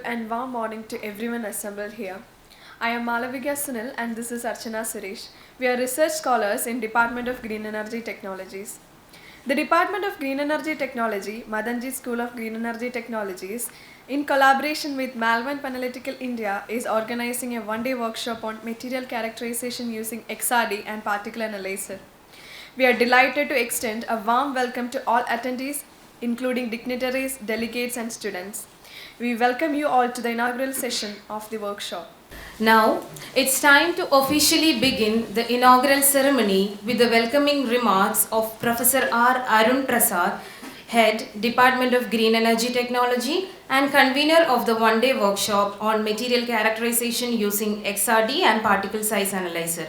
and warm morning to everyone assembled here. I am Malavika Sunil and this is Archana Suresh. We are research scholars in Department of Green Energy Technologies. The Department of Green Energy Technology, Madanji School of Green Energy Technologies, in collaboration with Malvern Panalytical India, is organizing a one-day workshop on material characterization using XRD and particle analyzer. We are delighted to extend a warm welcome to all attendees, including dignitaries, delegates and students. We welcome you all to the inaugural session of the workshop. Now, it's time to officially begin the inaugural ceremony with the welcoming remarks of Professor R. Arun Prasad, Head, Department of Green Energy Technology and convener of the one-day workshop on material characterization using XRD and particle size analyzer.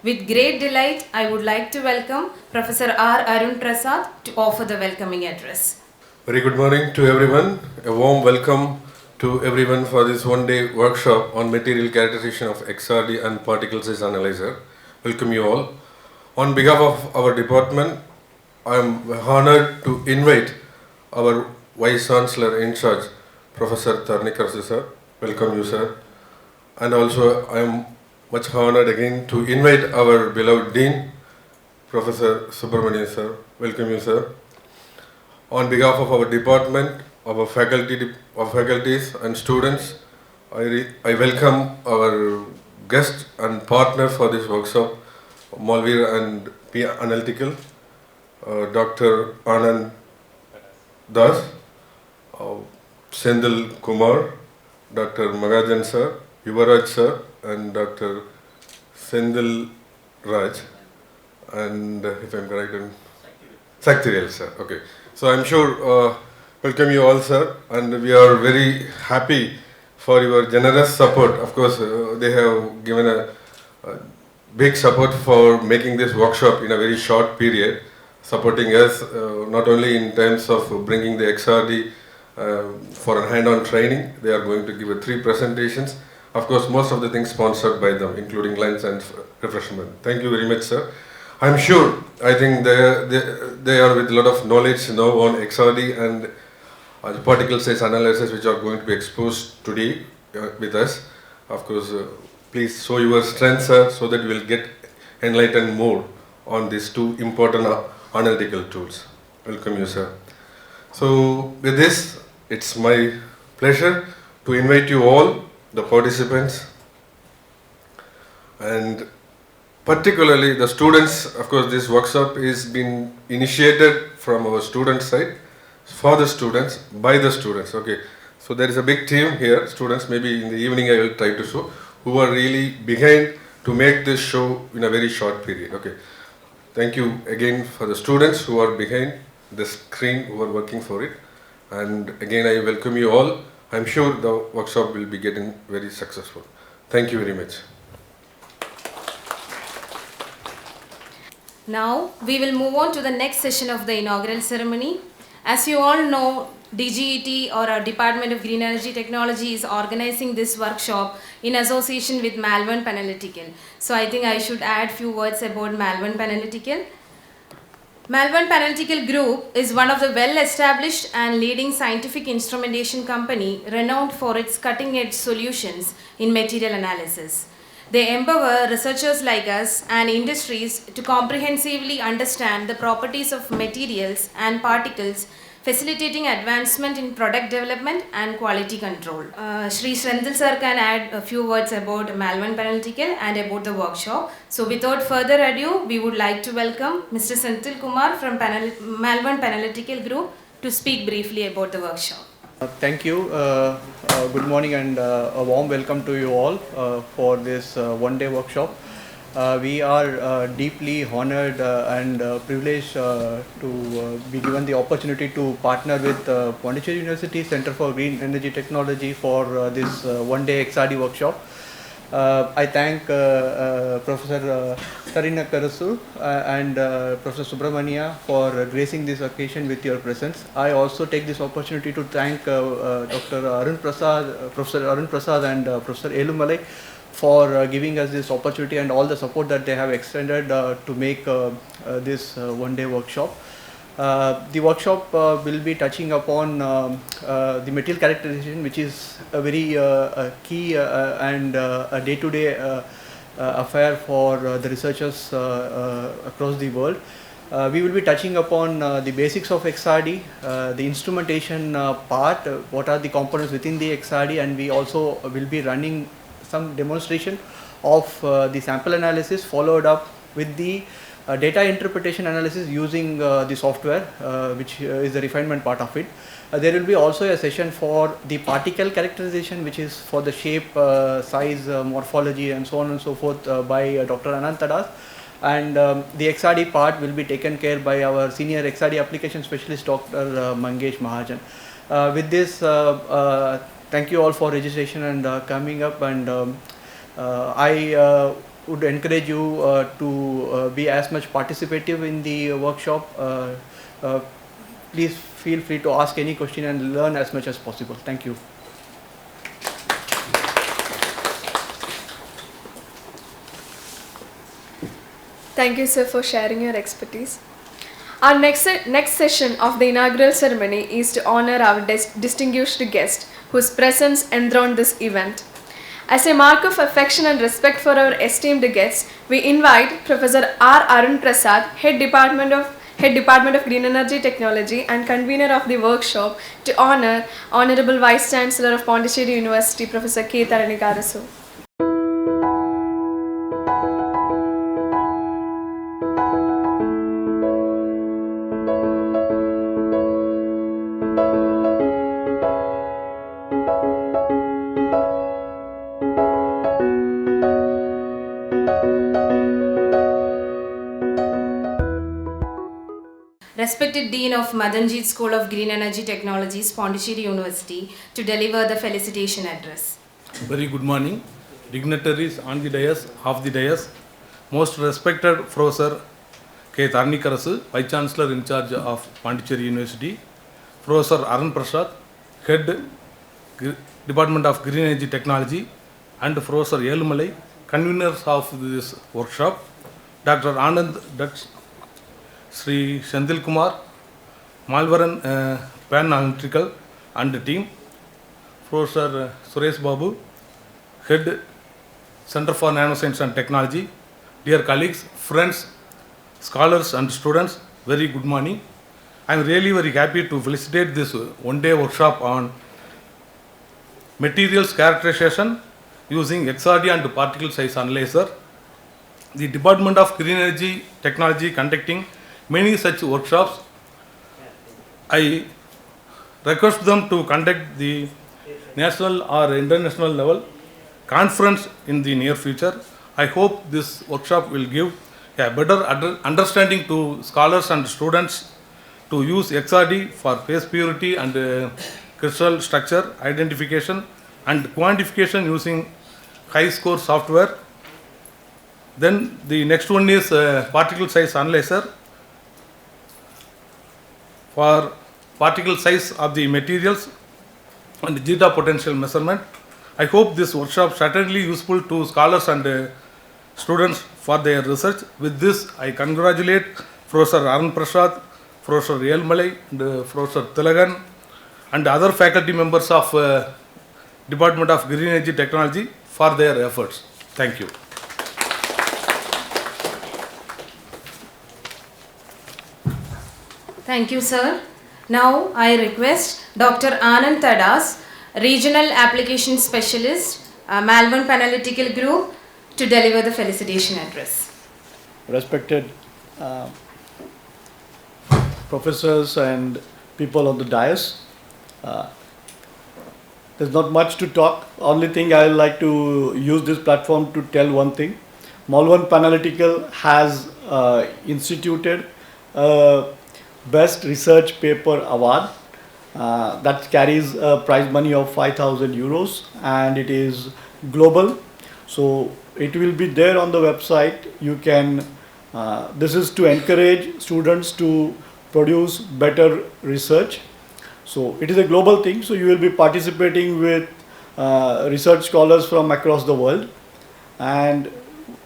With great delight, I would like to welcome Professor R. Arun Prasad to offer the welcoming address. Very good morning to everyone. A warm welcome to everyone for this one-day workshop on material characterization of XRD and particle size analyzer. Welcome you all. On behalf of our department, I am honored to invite our Vice Chancellor in charge, Professor Tarnikar sir. Welcome you, sir. And also I am much honored again to invite our beloved Dean, Professor Subramanian sir. Welcome you, sir. On behalf of our department, our faculties and students, I welcome our guest and partner for this workshop, Malvir and P. Analytical, Dr. Anand Das, Sendil Kumar, Dr. Magajan sir, Yuvaraj sir, and Dr. Sendil Raj, and if I'm correct, Saktirel sir. Okay. So I'm sure welcome you all, sir, and we are very happy for your generous support. Of course, they have given a big support for making this workshop in a very short period, supporting us not only in terms of bringing the XRD for a hand-on training. They are going to give 3 presentations. Of course, most of the things sponsored by them, including lunch and refreshment. Thank you very much, sir. I'm sure, I think they are with a lot of knowledge now on XRD and particle size analysis, which are going to be exposed today with us. Of course, please show your strength, sir, so that we will get enlightened more on these 2 important analytical tools. Welcome you, sir. So with this, it's my pleasure to invite you all, the participants, and particularly the students. Of course, this workshop is been initiated from our student side, for the students, by the students. Okay, so there is a big team here, students. Maybe in the evening I will try to show, who are really behind to make this show in a very short period. Okay, thank you again for the students who are behind the screen, who are working for it. And again, I welcome you all. I'm sure the workshop will be getting very successful. Thank you very much. Now, we will move on to the next session of the inaugural ceremony. As you all know, DGET, or our Department of Green Energy Technology, is organizing this workshop in association with Malvern Panalytical. So I think I should add few words about Malvern Panalytical. Malvern Panalytical Group is one of the well-established and leading scientific instrumentation company renowned for its cutting-edge solutions in material analysis. They empower researchers like us and industries to comprehensively understand the properties of materials and particles, facilitating advancement in product development and quality control. Shri Srendil sir can add a few words about Malvern Panalytical and about the workshop. So without further ado, we would like to welcome Mr. Sendil Kumar from Malvern Panalytical Group to speak briefly about the workshop. Thank you. Good morning and a warm welcome to you all for this one-day workshop. We are deeply honored and privileged to be given the opportunity to partner with Pondicherry University Center for Green Energy Technology for this one-day XRD workshop. I thank Professor Tarnikar and Professor Subramania for gracing this occasion with your presence. I also take this opportunity to thank Professor Arun Prasad and Professor Elumalai for giving us this opportunity and all the support that they have extended to make this one-day workshop. The workshop will be touching upon the material characterization, which is a very key and a day-to-day affair for the researchers across the world. We will be touching upon the basics of XRD, the instrumentation part, what are the components within the XRD, and we also will be running some demonstration of the sample analysis followed up with the data interpretation analysis using the software, which is the refinement part of it. There will be also a session for the particle characterization, which is for the shape, size, morphology and so on and so forth by Dr. Anantadas. And the XRD part will be taken care by our senior XRD application specialist, Dr. Mangesh Mahajan. With this, thank you all for registration and coming up, and I would encourage you to be as much participative in the workshop. Please feel free to ask any question and learn as much as possible. Thank you. Thank you, sir, for sharing your expertise. Our next session of the inaugural ceremony is to honor our distinguished guest whose presence enthroned this event. As a mark of affection and respect for our esteemed guests, we invite Professor R. Arun Prasad, Head Department of Green Energy Technology and convener of the workshop, to honor Honorable Vice Chancellor of Pondicherry University, Professor K. Taranikarasu. Respected Dean of Madanjit School of Green Energy Technologies, Pondicherry University, to deliver the Felicitation Address. Very good morning, dignitaries on the dais, off the dais, most respected Professor K. Taranikarasu, Vice Chancellor in charge of Pondicherry University, Professor Arun Prasad, Head Department of Green Energy Technology, and Professor Yelumalai, conveners of this workshop, Dr. Anand Dutt, Sri Shandil Kumar, Malvaran Pan Analytical and the team, Professor Suresh Babu, Head Center for Nanoscience and Technology, dear colleagues, friends, scholars and students, very good morning. I am really very happy to felicitate this one-day workshop on materials characterization using XRD and particle size analyzer. The Department of Green Energy Technology conducting many such workshops. I request them to conduct the national or international level conference in the near future. I hope this workshop will give a better understanding to scholars and students to use XRD for phase purity and crystal structure identification and quantification using high score software. Then the next one is particle size analyzer for particle size of the materials and zeta potential measurement. I hope this workshop certainly useful to scholars and students for their research. With this, I congratulate Professor Arun Prasad, Professor Yelumalai, and Professor Tilagan, and other faculty members of Department of Green Energy Technology for their efforts. Thank you. Thank you, sir. Now I request Dr. Anand Tadas, Regional Application Specialist, Malvern Analytical Group, to deliver the Felicitation Address. Respected professors and people on the dais, there's not much to talk. Only thing I would like to use this platform to tell one thing. Malvern Analytical has instituted Best Research Paper Award that carries a prize money of 5,000 euros, and it is global. So it will be there on the website. You can, this is to encourage students to produce better research. So it is a global thing. So you will be participating with research scholars from across the world. And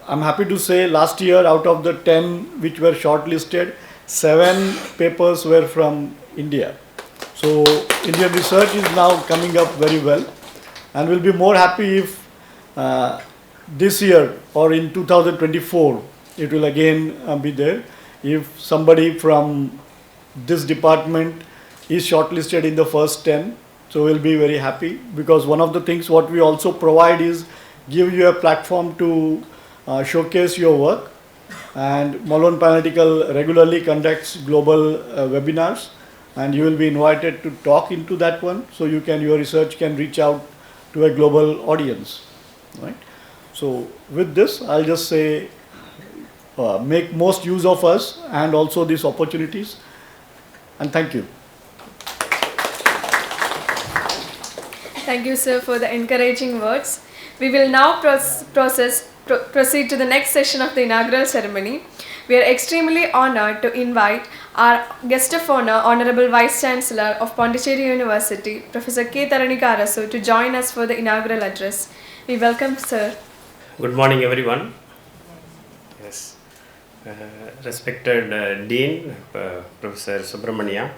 I'm happy to say last year, out of the 10 which were shortlisted, 7 papers were from India. So Indian research is now coming up very well, and we'll be more happy if this year or in 2024 it will again be there. If somebody from this department is shortlisted in the first 10, so we'll be very happy, because one of the things what we also provide is give you a platform to showcase your work. And Malone Panetical regularly conducts global webinars, and you will be invited to talk into that one, so your research can reach out to a global audience, right? So with this, I'll just say make most use of us and also these opportunities, and thank you. Thank you, sir, for the encouraging words. We will now proceed to the next session of the inaugural ceremony. We are extremely honored to invite our guest of honor, Honorable Vice Chancellor of Pondicherry University, Professor K. Taranika Arasu, to join us for the inaugural address. We welcome, sir. Good morning, everyone. Yes, respected Dean, Professor Subramania,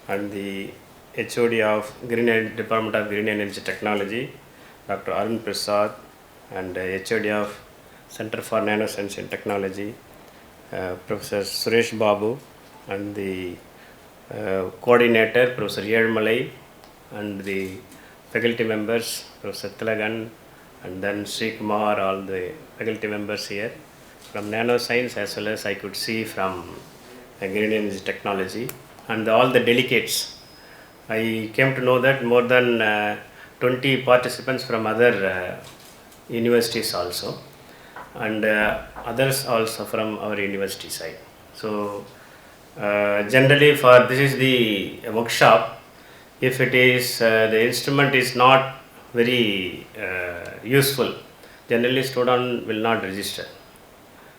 and the HOD of Department of Green Energy Technology, Dr. Arun Prasad, and HOD of Center for Nanoscience and Technology, Professor Suresh Babu, and the coordinator, Professor Yermalai, and the faculty members, Professor Tilagan, and then Sri Kumar, all the faculty members here from nanoscience, as well as I could see from Green Energy Technology, and all the delegates. I came to know that more than 20 participants from other universities also, and others also from our university side. So generally for this is the workshop, if it is the instrument is not very useful, generally student will not register,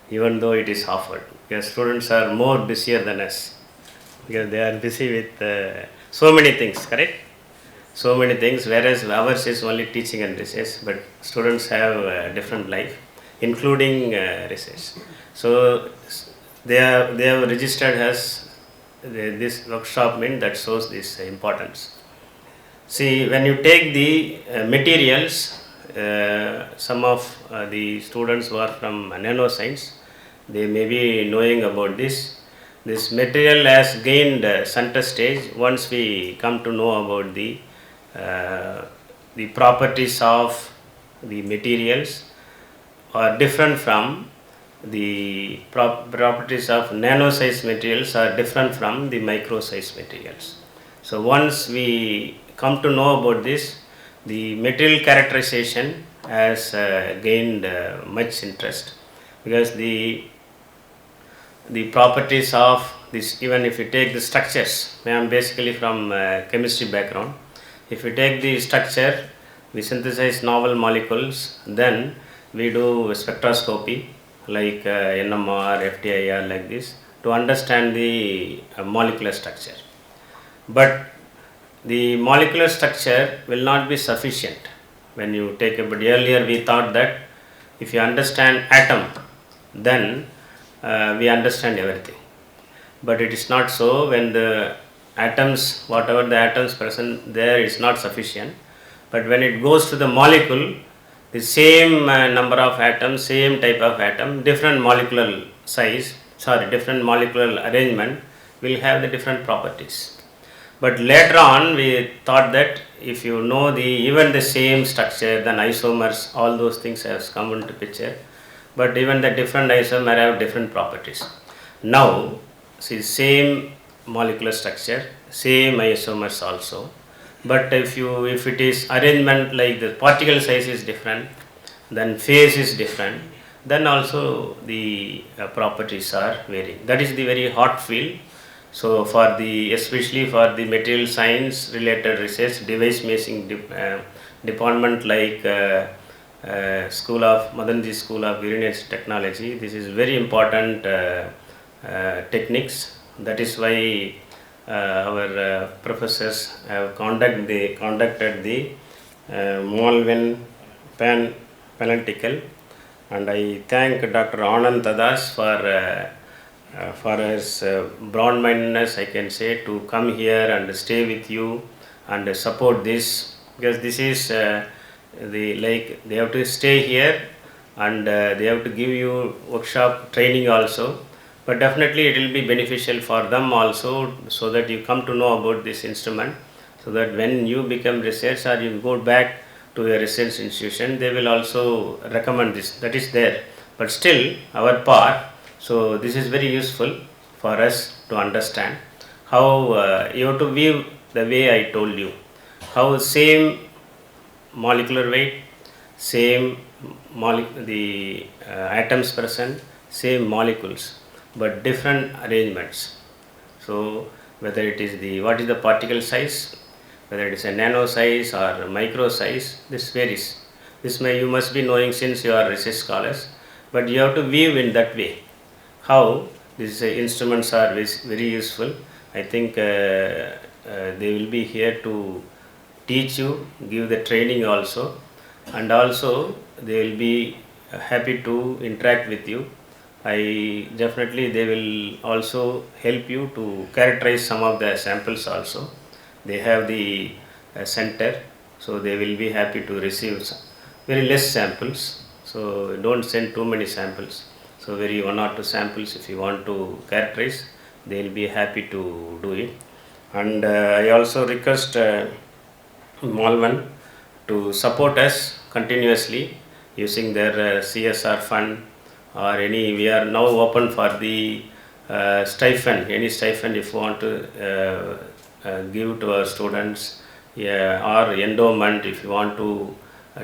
even though it is offered, because students are more busier than us, because they are busy with so many things, correct? So many things, whereas ours is only teaching and research, but students have a different life, including research. So they have registered as this workshop, means that shows this importance. See, when you take the materials, some of the students who are from nanoscience, they may be knowing about this. This material has gained center stage once we come to know about the properties of the materials are different from the properties of nano size materials are different from the micro size materials. So once we come to know about this, the material characterization has gained much interest, because the properties of this, even if you take the structures, I am basically from chemistry background. If you take the structure, we synthesize novel molecules, then we do spectroscopy like NMR, FTIR, like this, to understand the molecular structure. But the molecular structure will not be sufficient when you take a, but earlier we thought that if you understand atom, then we understand everything. But it is not so. When the atoms, whatever the atoms present there is not sufficient, but when it goes to the molecule, the same number of atoms, same type of atom, different molecular size, different molecular arrangement will have the different properties. But later on we thought that if you know even the same structure, then isomers, all those things have come into picture, but even the different isomer have different properties. Now see, same molecular structure, same isomers also, but if it is arrangement, like the particle size is different, then phase is different, then also the properties are varying. That is the very hot field. So for especially for the material science related research, device making department like Madanji School of Green Energy Technology, this is very important techniques. That is why our professors have conducted the Malvern Panetical, and I thank Dr. Anand Tadas for for his broad-mindedness, I can say, to come here and stay with you and support this, because this is they have to stay here and they have to give you workshop training also, but definitely it will be beneficial for them also, so that you come to know about this instrument, so that when you become research or you go back to a research institution, they will also recommend this. That is there, but still our part. So this is very useful for us to understand how you have to view the way I told you, how same molecular weight, same the atoms present, same molecules, but different arrangements. So whether it is the what is the particle size, whether it is a nano size or micro size, this varies. This you must be knowing since you are research scholars, but you have to view in that way how these instruments are very useful. I think they will be here to teach you, give the training also, and also they will be happy to interact with you. Definitely they will also help you to characterize some of the samples also. They have the center, so they will be happy to receive very less samples. So don't send too many samples. So very 1 or 2 samples if you want to characterize, they will be happy to do it. And I also request Malvan to support us continuously using their CSR fund or any. We are now open for the stipend, any stipend if you want to give to our students, or endowment if you want to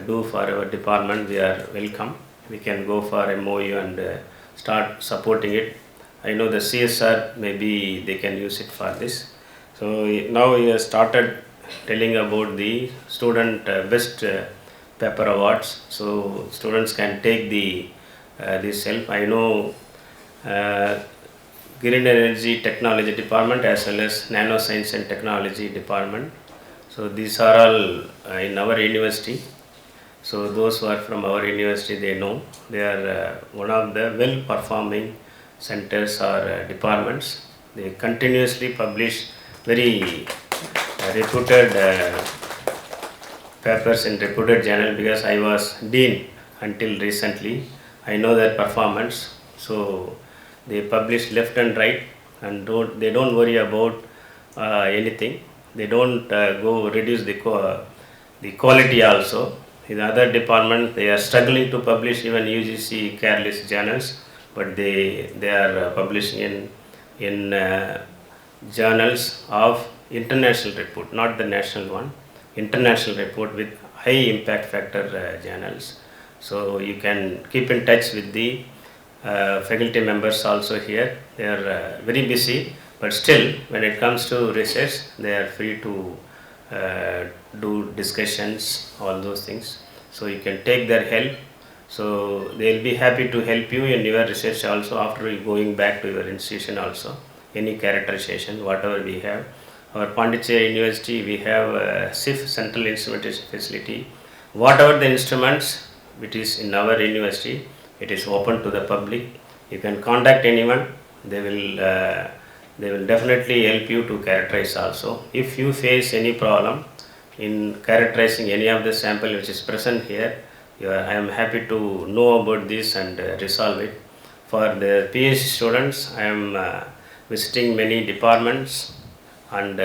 do for our department, we are welcome. We can go for MOU and start supporting it. I know the CSR, maybe they can use it for this. So now we have started telling about the student best paper awards. So students can take this help. I know Green Energy Technology Department as well as Nanoscience and Technology Department. So these are all in our university. So those who are from our university, they know they are one of the well performing centers or departments. They continuously publish very reputed papers in reputed journal, because I was dean until recently. I know their performance. So they publish left and right, and they don't worry about anything. They don't go reduce the quality also. In the other department, they are struggling to publish even UGC careless journals, but they are publishing in journals of international report, not the national one, international report with high impact factor journals. So you can keep in touch with the faculty members also here. They are very busy, but still when it comes to research, they are free to do discussions, all those things. So you can take their help. So they will be happy to help you in your research also after going back to your institution also. Any characterization, whatever we have. Our Pondicherry University, we have CIF, Central Instrumentation Facility. Whatever the instruments which is in our university, it is open to the public. You can contact anyone. They will definitely help you to characterize also. If you face any problem in characterizing any of the sample which is present here, I am happy to know about this and resolve it. For the PhD students, I am visiting many departments and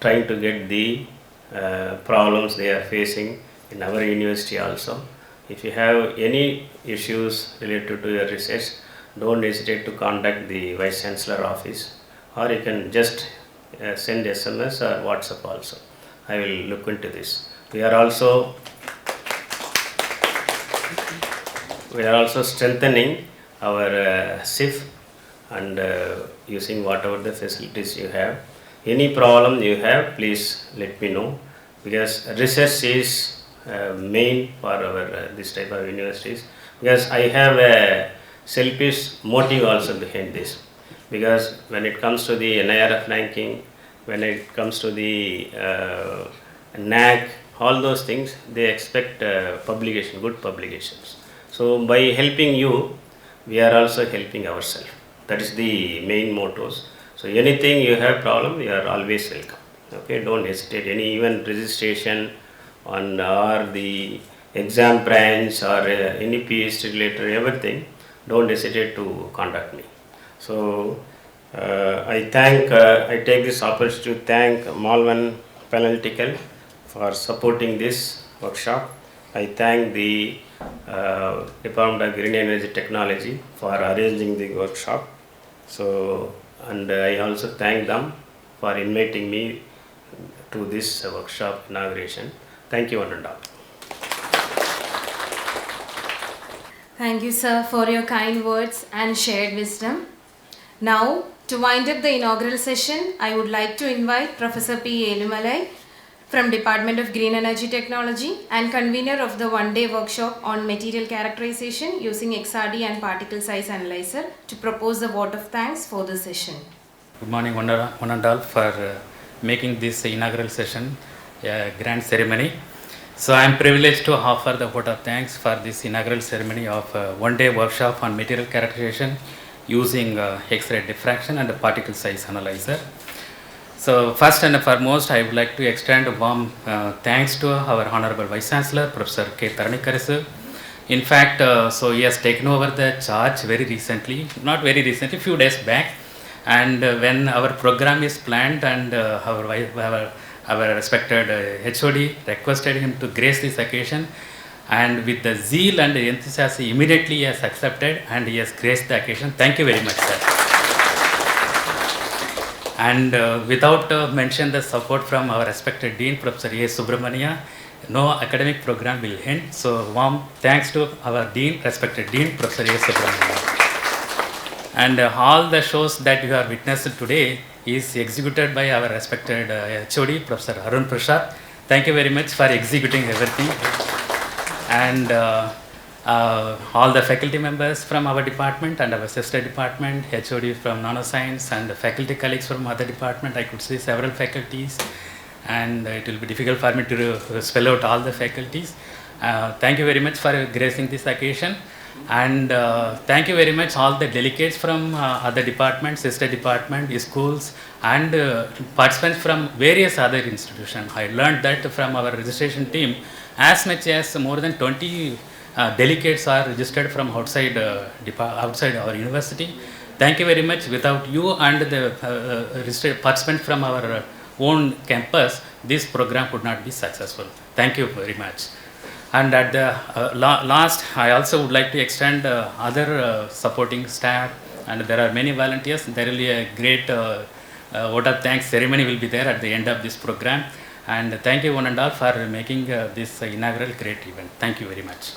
trying to get the problems they are facing in our university also. If you have any issues related to your research, don't hesitate to contact the Vice Chancellor office, or you can just send SMS or WhatsApp also. I will look into this. We are also strengthening our CIF and using whatever the facilities you have. Any problem you have, please let me know, because research is main for our this type of universities. Because I have a selfish motive also behind this, because when it comes to the NIRF ranking, when it comes to the NAC, all those things, they expect publication, good publications. So by helping you, we are also helping ourselves. That is the main mottos. So anything you have problem, you are always welcome. Okay, don't hesitate. Any even registration on or the exam branch or any PhD related everything, don't hesitate to contact me. So I take this opportunity to thank Malvan Analytical for supporting this workshop. I thank the Department of Green Energy Technology for arranging the workshop. So, and I also thank them for inviting me to this workshop inauguration. Thank you one and all. Thank you, sir, for your kind words and shared wisdom. Now, to wind up the inaugural session, I would like to invite Professor P. Elumalai from Department of Green Energy Technology and convener of the one-day workshop on material characterization using XRD and particle size analyzer to propose the vote of thanks for the session. Good morning, one and all, for making this inaugural session a grand ceremony. So I am privileged to offer the vote of thanks for this inaugural ceremony of one-day workshop on material characterization using X-ray diffraction and particle size analyzer. So first and foremost, I would like to extend a warm thanks to our Honorable Vice Chancellor, Professor K. Tarnikarasu. In fact, so he has taken over the charge very recently, not very recently, few days back. And when our program is planned and our respected HOD requested him to grace this occasion, and with the zeal and enthusiasm, immediately he has accepted and he has graced the occasion. Thank you very much, sir. And without mention the support from our respected Dean, Professor A. Subramania, no academic program will end. So warm thanks to our Dean, respected Dean, Professor A. Subramania. And all the shows that you have witnessed today is executed by our respected HOD, Professor Arun Prasad. Thank you very much for executing everything. And all the faculty members from our department and our sister department, HOD from nanoscience, and the faculty colleagues from other department. I could say several faculties, and it will be difficult for me to spell out all the faculties. Thank you very much for gracing this occasion. And thank you very much all the delegates from other departments, sister department, schools, and participants from various other institutions. I learned that from our registration team, as much as more than 20 delegates are registered from outside our university. Thank you very much. Without you and the registered participants from our own campus, this program would not be successful. Thank you very much. And at the last, I also would like to extend other supporting staff, and there are many volunteers. There will be a great vote of thanks ceremony will be there at the end of this program. And thank you one and all for making this inaugural great event. Thank you very much.